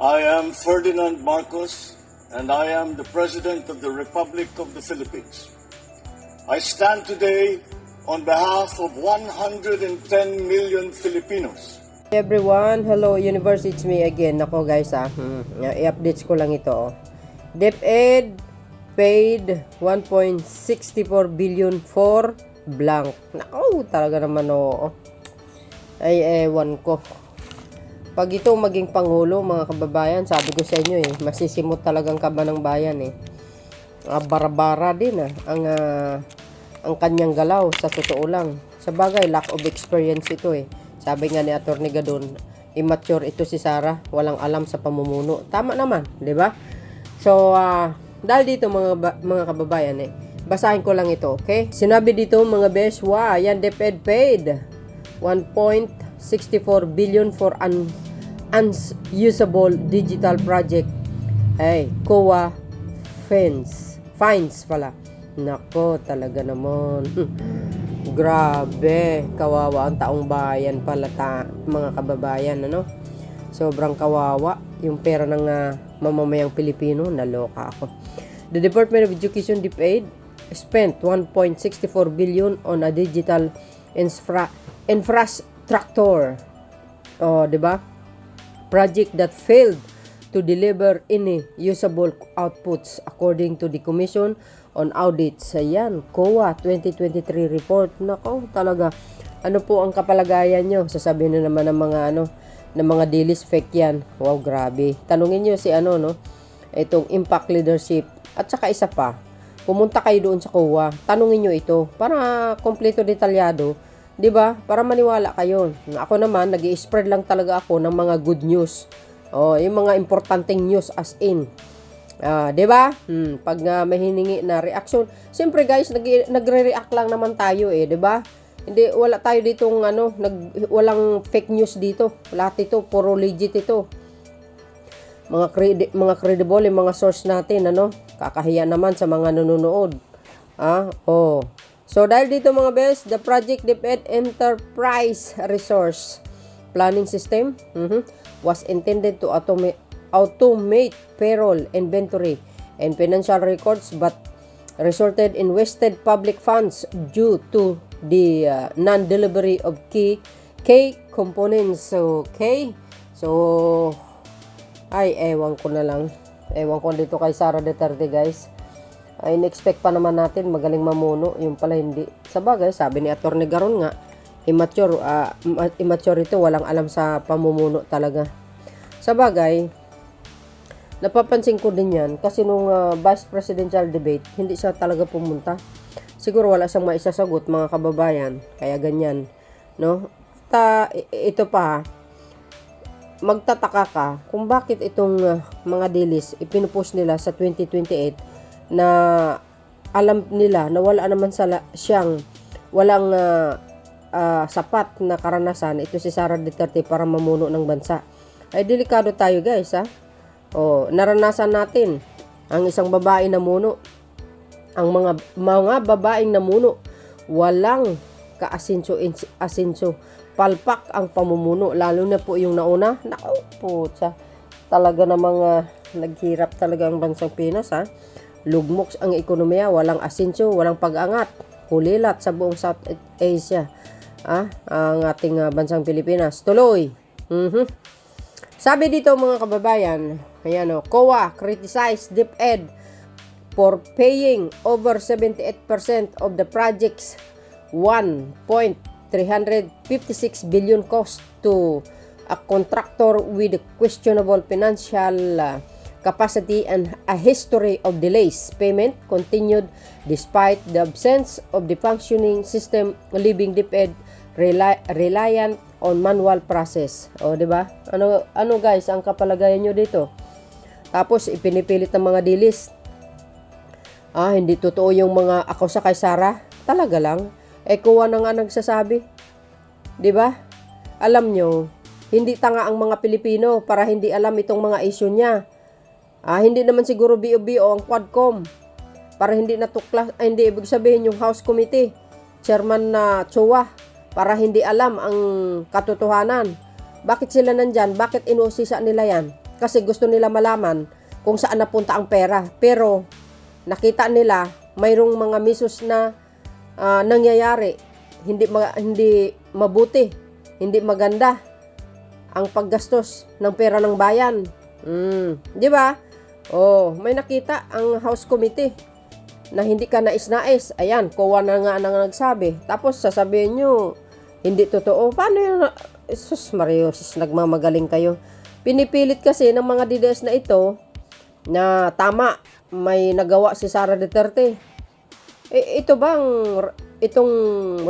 I am Ferdinand Marcos, and I am the President of the Republic of the Philippines. I stand today on behalf of 110 million Filipinos. Everyone, hello universe, it's me again. Nako guys i-updates ko lang ito. DepEd paid 1.64 billion for blank. Nako, talaga naman ay ewan ko. Pag ito maging pangulo, mga kababayan, sabi ko sa inyo masisimot talagang kaba ng bayan bara-bara din ang kanyang galaw, sa totoo lang. Sa bagay, lack of experience ito Sabi nga ni Atty. Gadon, immature ito si Sara, walang alam sa pamumuno. Tama naman, di ba? So, dahil dito mga kababayan basahin ko lang ito, okay? Sinabi dito mga besh, yan DepEd paid 1.64 billion for unusable digital project. COA fines pala. Nako, talaga naman. Grabe, kawawa ang taong bayan pala mga kababayan, Sobrang kawawa yung pera ng mamamayang Pilipino. Naloka ako. The Department of Education DepEd spent 1.64 billion on a digital infrastructure. Di ba? Project that failed to deliver any usable outputs according to the Commission on Audits. Ayan, COA 2023 report. Nako, talaga. Ano po ang kapalagayan nyo? Sasabihin na naman ng mga dilis, fake yan. Wow, grabe. Tanungin nyo si itong Impact Leadership. At saka isa pa, pumunta kayo doon sa COA. Tanungin nyo ito para kompleto detalyado. 'Di ba? Para maniwala kayo. Ako naman, nag-i-spread lang talaga ako ng mga good news. Yung mga importanteng news as in. 'Di ba? Pag may hiningi na reaction, siyempre guys, nagre-react lang naman tayo 'di ba? Hindi, wala tayo ditong walang fake news dito. Lahat ito puro legit ito. Mga credible yung mga source natin, Kakahiya naman sa mga nanonood. So, dahil dito mga best, the project DepEd Enterprise Resource Planning System was intended to automate payroll, inventory, and financial records, but resulted in wasted public funds due to the non-delivery of key components. Okay? So, ewan ko na lang. Ewan ko dito kay Sara Duterte, guys. In-expect pa naman natin magaling mamuno, yung pala hindi. Sa bagay, sabi ni Atty. Garon nga, immature ito, walang alam sa pamumuno talaga. Sa bagay, napapansin ko din yan kasi nung vice presidential debate, hindi siya talaga pumunta. Siguro wala siyang maisasagot, mga kababayan, kaya ganyan, ito pa, magtataka ka kung bakit itong mga dilis ipinupost nila sa 2028 na alam nila na wala naman siyang walang sapat na karanasan ito si Sara Duterte para mamuno ng bansa. Ay delikado tayo, guys, naranasan natin ang isang babae na muno. Ang mga babaeng namuno walang kaasinso, palpak ang pamumuno, lalo na po yung nauna. Naku po, talaga namang naghirap talaga ang bansang Pinas, Lugmok ang ekonomiya, walang asenso, walang pag-angat, hulilat sa buong South Asia, ang ating bansang Pilipinas. Tuloy. Sabi dito mga kababayan, ayan COA criticized DepEd for paying over 78% of the project's 1.356 billion cost to a contractor with questionable financial capacity and a history of delays. Payment continued despite the absence of the functioning system, leaving DepEd reliant on manual process. Di ba? Ano guys, ang kapalagayan nyo dito? Tapos ipinipilit ng mga dilis. Hindi totoo yung mga ako sa kay Sara. Talaga lang. COA na nga nagsasabi. 'Di ba? Alam nyo, hindi tanga ang mga Pilipino para hindi alam itong mga issue niya. Hindi naman siguro BOBO ang Quadcom para hindi natuklas, hindi ibig sabihin yung House Committee, Chairman na CHOA, para hindi alam ang katotohanan. Bakit sila nandyan? Bakit inusisa nila yan? Kasi gusto nila malaman kung saan napunta ang pera. Pero nakita nila mayroong mga misos na nangyayari. Hindi mabuti, hindi maganda ang paggastos ng pera ng bayan. Di ba? Oh, may nakita ang House Committee na hindi ka nais-nais. Ayan, COA na nga nang nagsabi. Tapos sasabihin nyo, hindi totoo. Paano yun? Sus Mario, nagmamagaling kayo. Pinipilit kasi ng mga DDS na ito na tama, may nagawa si Sara Duterte. Ito bang, itong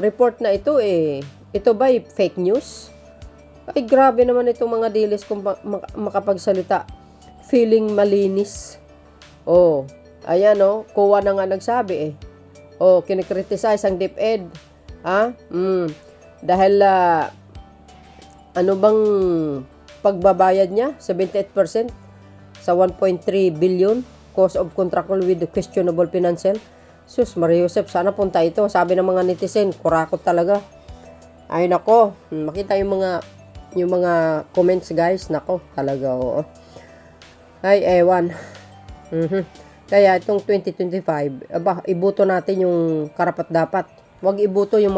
report na ito ito ba fake news? Ay, grabe naman itong mga DDS kung makapagsalita. Feeling malinis. Oh, ayan COA na nga nagsabi Oh, kinikriticize ang DepEd. Dahil ano bang pagbabayad niya? 78% sa 1.3 billion cost of contractual with questionable financial. Sus, Maria Joseph, sana punta ito. Sabi ng mga netizen, kurakot talaga. Ay nako, makita yung mga comments guys, nako, talaga Ay, ewan. Kaya itong 2025, iboto natin yung karapat-dapat. Huwag iboto yung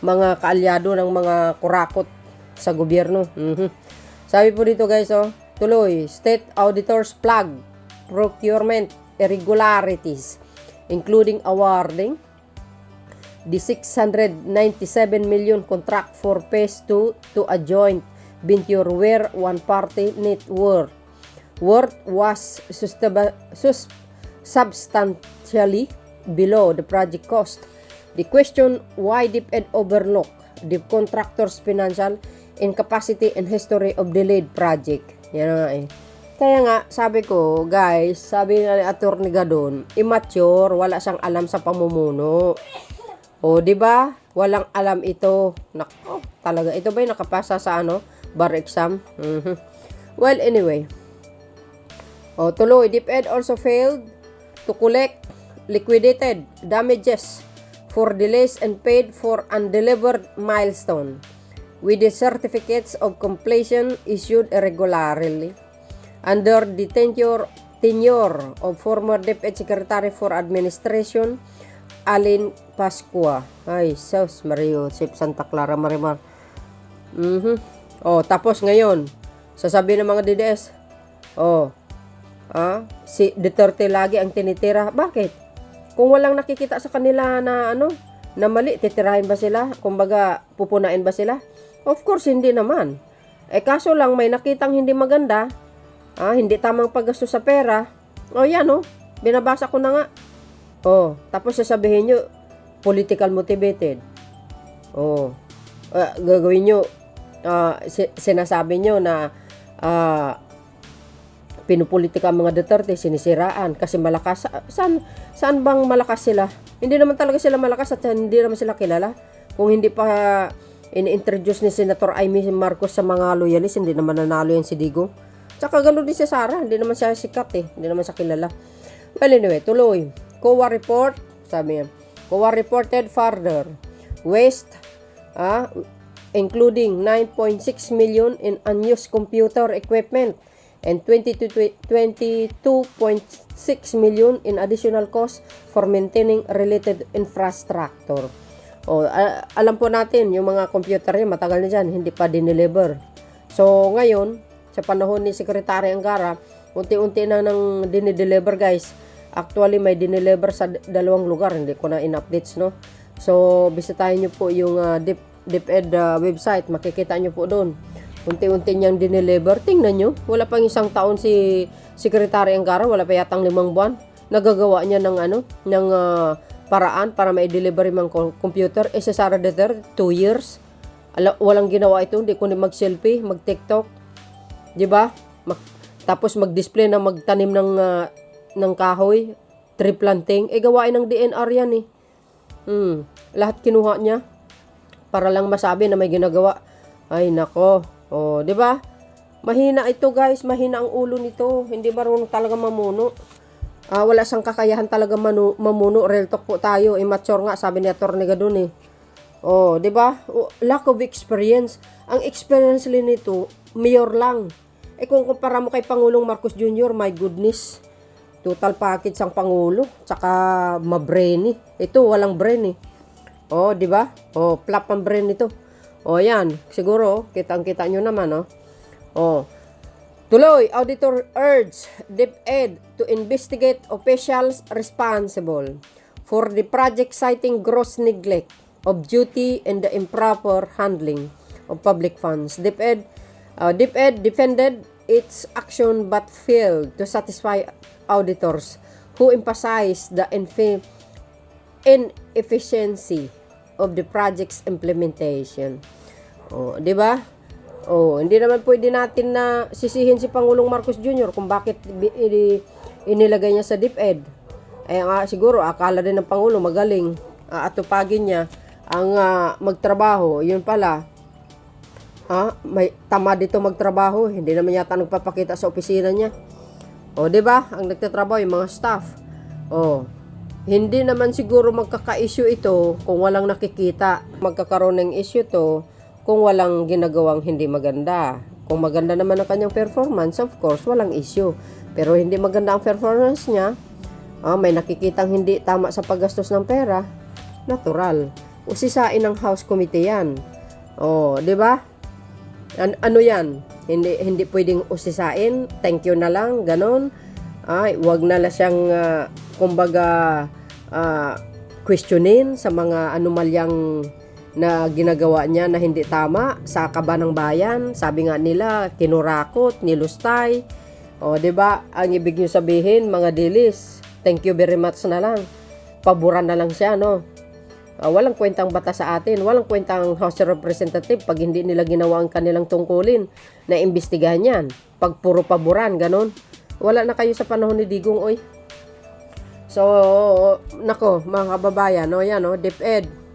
mga kaalyado ng mga kurakot sa gobyerno. Sabi po dito guys, tuloy, State Auditors flag procurement irregularities, including awarding the 697 million contract for phase 2 to a joint venture where one party net worth was substantially below the project cost. The question why DepEd overlook the contractor's financial incapacity and history of delayed project. Yan nga Kaya nga, sabi ko, guys, sabi nga ni Atty. Gadon, immature, wala siyang alam sa pamumuno. O, di ba? Walang alam ito. Nako, talaga. Ito ba yung nakapasa sa bar exam? Well, anyway. O, tuloy. DepEd also failed to collect liquidated damages for delays and paid for undelivered milestone with the certificates of completion issued irregularly under the tenure of former DepEd Secretary for Administration Alin Pascua. Ay, sus, Mario, Santa Clara, Marimar. Tapos ngayon, sasabihin ng mga DDS, si Duterte lagi ang tinitira. Bakit? Kung walang nakikita sa kanila na na mali, titirahin ba sila? Kumbaga, pupunain ba sila? Of course, hindi naman. Kaso lang, may nakitang hindi maganda, hindi tamang paggastos sa pera. Yan binabasa ko na nga. Tapos sasabihin nyo, political motivated. Gagawin nyo, sinasabi nyo na pinupolitika ang mga Duterte, sinisiraan kasi malakas. Saan bang malakas sila? Hindi naman talaga sila malakas at hindi naman sila kilala. Kung hindi pa ini-introduce ni Senator Amy Marcos sa mga loyalist, hindi naman nanalo yan si Digong. Tsaka gano'n din si Sara, hindi naman siya sikat hindi naman siya kilala. Well, anyway, tuloy. COA report, sabi niya, COA reported further waste, including 9.6 million in unused computer equipment and 22.6 million in additional cost for maintaining related infrastructure. Alam po natin, yung mga computer niya, matagal na dyan, hindi pa dineliver. So, ngayon, sa panahon ni Secretary Angara, unti-unti na nang dinideliver, guys. Actually, may dineliver sa 2 lugar, hindi ko na in-updates, So, bisitahin nyo po yung DepEd website, makikita nyo po doon. Unti-unti niyang dineliver. Tingnan nyo, wala pang 1 taon si Secretary Angara, wala pa yatang 5 buwan. Nagagawa niya ng paraan para ma-deliver yung computer. Si Sara Duterte, 2 years. Walang ginawa ito, hindi kundi mag-selfie, mag-TikTok. Diba? Tapos mag-display na magtanim ng kahoy, tree planting. Gawain ng DNR yan Lahat kinuha niya para lang masabi na may ginagawa. Ay, nako. Di ba? Mahina ito, guys. Mahina ang ulo nito. Hindi marunong talaga mamuno. Wala siyang kakayahan talaga mamuno. Real talk po tayo. Immature nga, sabi ni Atty. Gadon di ba? Lack of experience. Ang experience nito, mayor lang. Kung kumpara mo kay Pangulong Marcos Jr., my goodness, total package ang Pangulo, tsaka ma-brainy. Ito, walang brain eh. Oh, di ba? Oh, flap ang brain nito. Oh, yan. Siguro, kitang-kita nyo naman, oh. Oh. Tuloy, auditor urge DepEd to investigate officials responsible for the project citing gross neglect of duty and the improper handling of public funds. DepEd defended its action but failed to satisfy auditors who emphasized the inefficiency of the project's implementation. Oh, 'di ba? Oh, hindi naman pwede natin na sisihin si Pangulong Marcos Jr. kung bakit inilagay niya sa DepEd. Siguro akala din ng Pangulo magaling atupagin niya ang magtrabaho. Yun pala, may tama dito magtrabaho, hindi naman yata nagpapakita sa opisina niya. O, di ba? Ang nagtatrabaho yung mga staff. O, hindi naman siguro magkaka-issue ito kung walang nakikita. Magkakaroon ng issue to kung walang ginagawang hindi maganda. Kung maganda naman ang kanyang performance, of course, walang issue. Pero hindi maganda ang performance niya, may nakikitang hindi tama sa paggastos ng pera, natural. Usisain ng House Committee yan. O, di ba? Ano yan? Hindi pwedeng usisain. Thank you na lang, ganon. Wag na lang siyang kumbaga questionin sa mga anomalyang na ginagawa niya na hindi tama sa kaban ng bayan. Sabi nga nila, kinurakot, nilustay. O, 'di ba? Ang ibig niyo sabihin, mga dilis, thank you very much na lang. Paboran na lang siya, no? Walang kwentang batas sa atin, walang kwentang House of Representative pag hindi nila ginawa ang kanilang tungkulin na imbestigahan yan. Pag puro paboran, ganon. Wala na kayo sa panahon ni Digong, oy. So, nako, mga kababayan, no, yan, no, DepEd,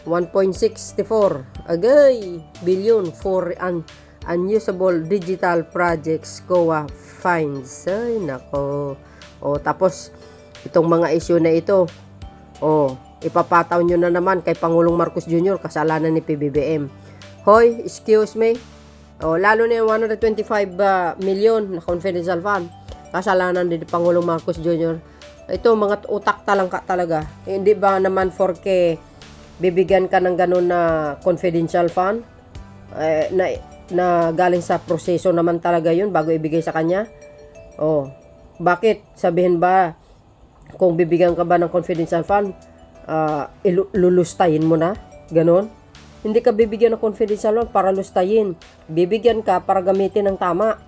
1.64 agay billion for unusable digital projects, COA fines. Ay, nako. O, tapos, itong mga issue na ito, ipapataw nyo na naman kay Pangulong Marcos Jr. kasalanan ni PBBM. Hoy, excuse me. Lalo na yung 125 million na confidential fund. Kasalanan din ni Pangulong Marcos Jr. Ito, mga utak talangka talaga. Hindi ba naman forke bibigyan ka ng ganun na confidential fund? Na galing sa proseso naman talaga yun bago ibigay sa kanya? Bakit? Sabihin ba kung bibigyan ka ba ng confidential fund, lulustayin mo na, ganon. Hindi ka bibigyan ng confidential loan para lustayin. Bibigyan ka para gamitin ng tama.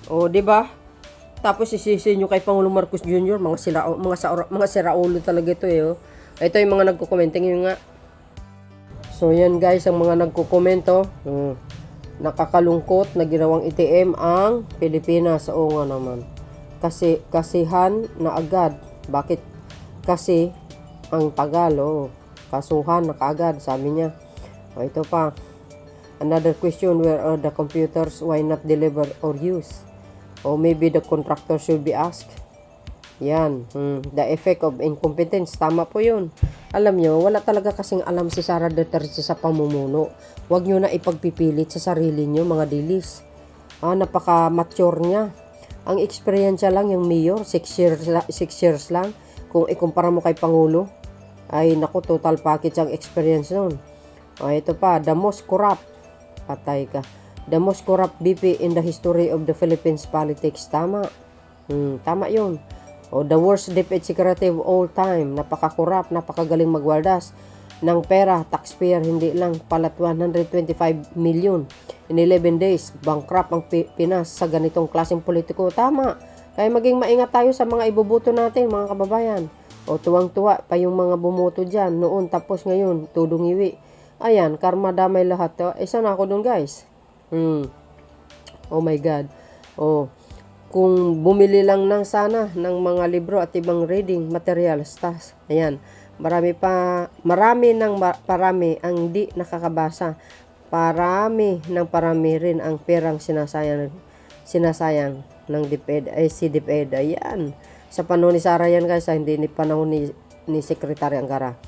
O, di ba? Tapos isisi nyo kay Pangulong Marcos Jr. mga siraulo talaga ito eh. Ito yung mga nagko-commenting yun nga. So yan guys, ang mga nagko-komento. Nakakalungkot na ginawang ATM ang Pilipinas. Oo nga naman. Kasihan na agad. Bakit? Kasi ang tagal, kasuhan na kaagad, sabi niya. Ito pa. Another question, where are the computers? Why not deliver or use? Or maybe the contractor should be asked. Yan. The effect of incompetence. Tama po yun. Alam nyo, wala talaga kasing alam si Sara Duterte sa pamumuno. Huwag nyo na ipagpipilit sa sarili nyo, mga dilis. Napaka-mature niya. Ang experience lang yung mayor, 6 years lang. Kung ikumpara mo kay Pangulo, ay naku, total package ang experience nun. Ito pa, the most corrupt, patay ka, the most corrupt VP in the history of the Philippines politics. Tama. Tama yun. The worst DepEd secretary of all time. Napaka-corrupt, napakagaling magwaldas ng pera, taxpayer, hindi lang palat 125 million in 11 days. Bankrupt ang Pinas sa ganitong klaseng politiko. Tama. Kaya maging maingat tayo sa mga iboboto natin, mga kababayan. Tuwang-tuwa pa yung mga bumoto dyan noon, tapos ngayon, tudong iwi. Ayan, karma damay lahat. Isa na ako dun, guys. Oh my God. Kung bumili lang ng sana ng mga libro at ibang reading materials, ayan, marami ang di nakakabasa. Parami rin ang perang sinasayang ng DepEd, si DepEd. Ayan. Sa panahon ni Sara yan, guys, hindi ni panahon ni Secretary Angara.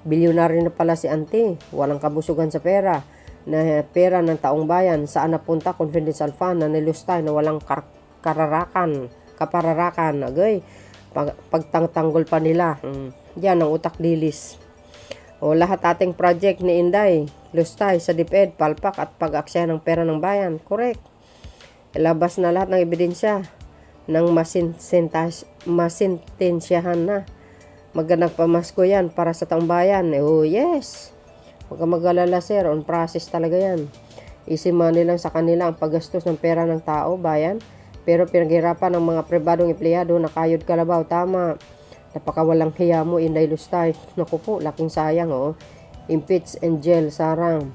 Bilyonaryo na pala si Auntie. Walang kabusugan sa pera. na pera ng taong bayan. Saan napunta? Confidential fund na nilustay na walang kapararakan. Agay, pagtanggol pa nila. Yan ang utak dilis. O lahat ating project ni Inday, lustay sa DepEd, palpak at pag-aksaya ng pera ng bayan. Correct. Ilabas na lahat ng ebidensya ng masintensyahan na. Magandang pamasko yan para sa taong bayan. Oh yes. Huwag kang mag-alala sir, on process talaga yan. Easy money lang sa kanila ang paggastos ng pera ng tao, bayan. Pero pinaghirapan ng mga pribadong empleyado na kayod kalabaw. Tama. Napakawalang hiya mo, Inday Lustay. Naku po, laking sayang oh. Impeach and jail, sarang.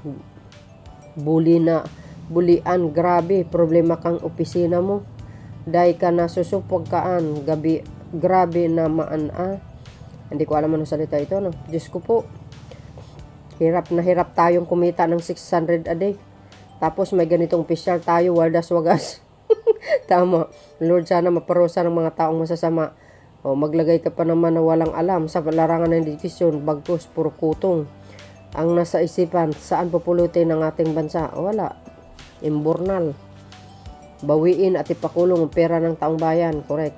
Bulian, grabe. Problema kang opisina mo. Dahil ka na susupagkaan. Grabe na Hindi ko alam anong salita ito, no? Diyos ko po. Hirap na hirap tayong kumita ng 600 a day. Tapos may ganitong opisyal tayo, wagas. Tama. Lord, sana maparusa ng mga taong masasama. O maglagay ka pa naman na walang alam sa larangan ng edukasyon, bagkus, puro kutong. Ang nasa isipan, saan pupulutin ng ating bansa? Wala. Imburnal. Bawiin at ipakulong ang pera ng taong bayan. Correct.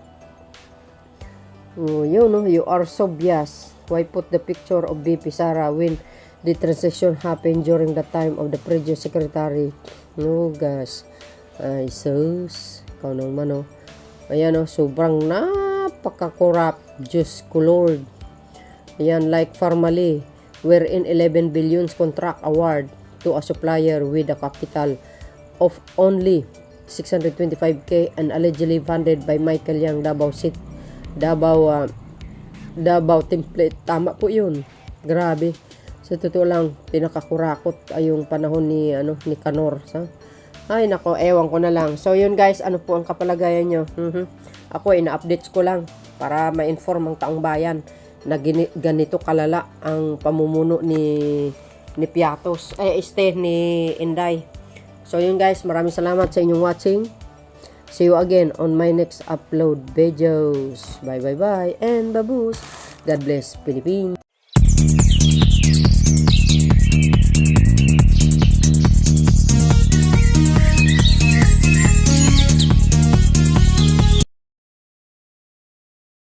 You know, you are so biased. Why put the picture of BP Sara when the transaction happened during the time of the previous secretary? No, gosh. Ay, sus. Ikaw naman, oh. Ayan, oh. Sobrang napaka-corrupt. Diyos ko, Lord. Ayan, like formally, wherein 11 billions contract award to a supplier with a capital of only 625K and allegedly funded by Michael Yang Davao template. Tama po yun. Grabe. Sa totoo lang, pinakakurakot ay yung panahon ni Canor. Ay nako, ewan ko na lang. So yun guys, ano po ang kapalagayan nyo? Ako, ina-updates ko lang para ma-inform ang taong bayan na ganito kalala ang pamumuno ni Piatos. Ni Inday. So yun guys, maraming salamat sa inyong watching. See you again on my next upload videos. Bye and baboos. God bless Philippines.